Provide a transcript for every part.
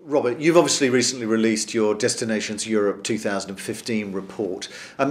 Robert, you've obviously recently released your Destinations Europe 2015 report.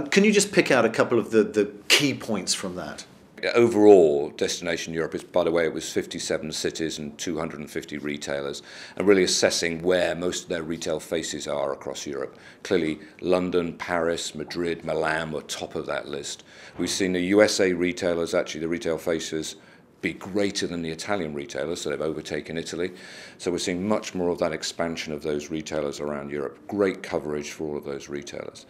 Can you just pick out a couple of the key points from that? Overall, Destination Europe is, by the way, it was 57 cities and 250 retailers, and really assessing where most of their retail faces are across Europe. Clearly, London, Paris, Madrid, Milan were top of that list. We've seen the USA retailers, actually the retail faces, be greater than the Italian retailers, so they've overtaken Italy. So we're seeing much more of that expansion of those retailers around Europe. Great coverage for all of those retailers.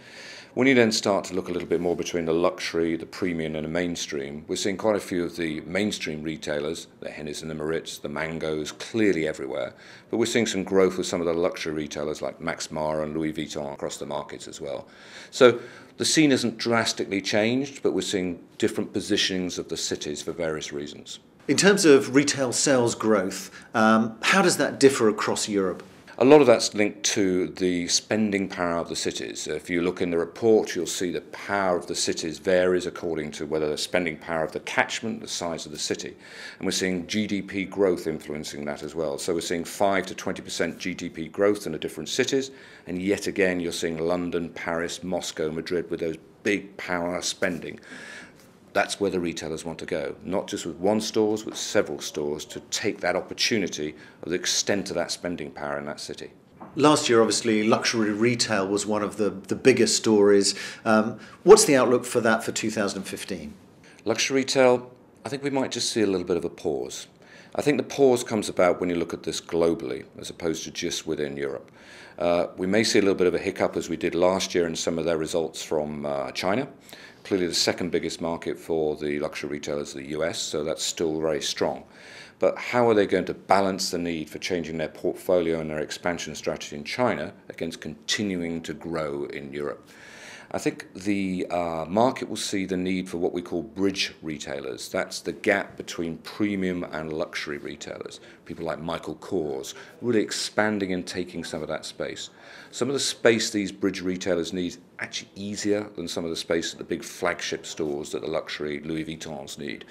When you then start to look a little bit more between the luxury, the premium and the mainstream, we're seeing quite a few of the mainstream retailers, the Hennes and the Maurits, the Mangos, clearly everywhere. But we're seeing some growth with some of the luxury retailers like Max Mara and Louis Vuitton across the markets as well. So the scene hasn't drastically changed, but we're seeing different positionings of the cities for various reasons. In terms of retail sales growth, how does that differ across Europe? A lot of that's linked to the spending power of the cities. If you look in the report, you'll see the power of the cities varies according to whether the spending power of the catchment, the size of the city. And we're seeing GDP growth influencing that as well. So we're seeing 5 to 20% GDP growth in the different cities. And yet again, you're seeing London, Paris, Moscow, Madrid with those big power spending. That's where the retailers want to go, not just with one store, with several stores, to take that opportunity of the extent of that spending power in that city. Last year, obviously, luxury retail was one of the biggest stories. What's the outlook for that for 2015? Luxury retail, I think we might just see a little bit of a pause. I think the pause comes about when you look at this globally, as opposed to just within Europe. We may see a little bit of a hiccup as we did last year in some of their results from China. Clearly the second biggest market for the luxury retailers is the US, so that's still very strong. But how are they going to balance the need for changing their portfolio and their expansion strategy in China against continuing to grow in Europe? I think the market will see the need for what we call bridge retailers. That's the gap between premium and luxury retailers. People like Michael Kors really expanding and taking some of that space. Some of the space these bridge retailers need actually easier than some of the space at the big flagship stores that the luxury Louis Vuittons need.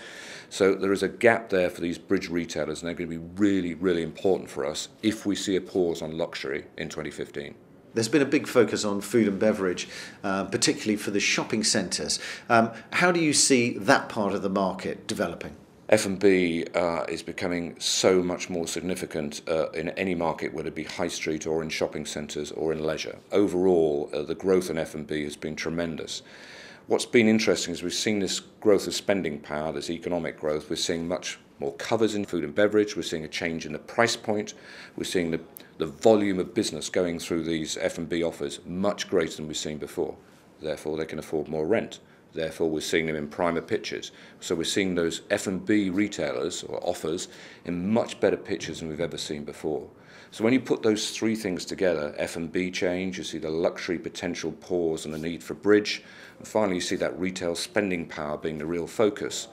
So there is a gap there for these bridge retailers, and they're going to be really, really important for us if we see a pause on luxury in 2015. There's been a big focus on food and beverage, particularly for the shopping centres. How do you see that part of the market developing? F&B is becoming so much more significant in any market, whether it be high street or in shopping centres or in leisure. Overall, the growth in F&B has been tremendous. What's been interesting is we've seen this growth of spending power, this economic growth. We're seeing much more covers in food and beverage. We're seeing a change in the price point. We're seeing the volume of business going through these F&B offers much greater than we've seen before. Therefore, they can afford more rent. Therefore, we're seeing them in primer pitches. So we're seeing those F&B retailers or offers in much better pitches than we've ever seen before. So when you put those three things together, F&B change, you see the luxury potential pause and the need for bridge, and finally you see that retail spending power being the real focus,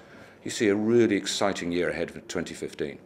you see a really exciting year ahead for 2015.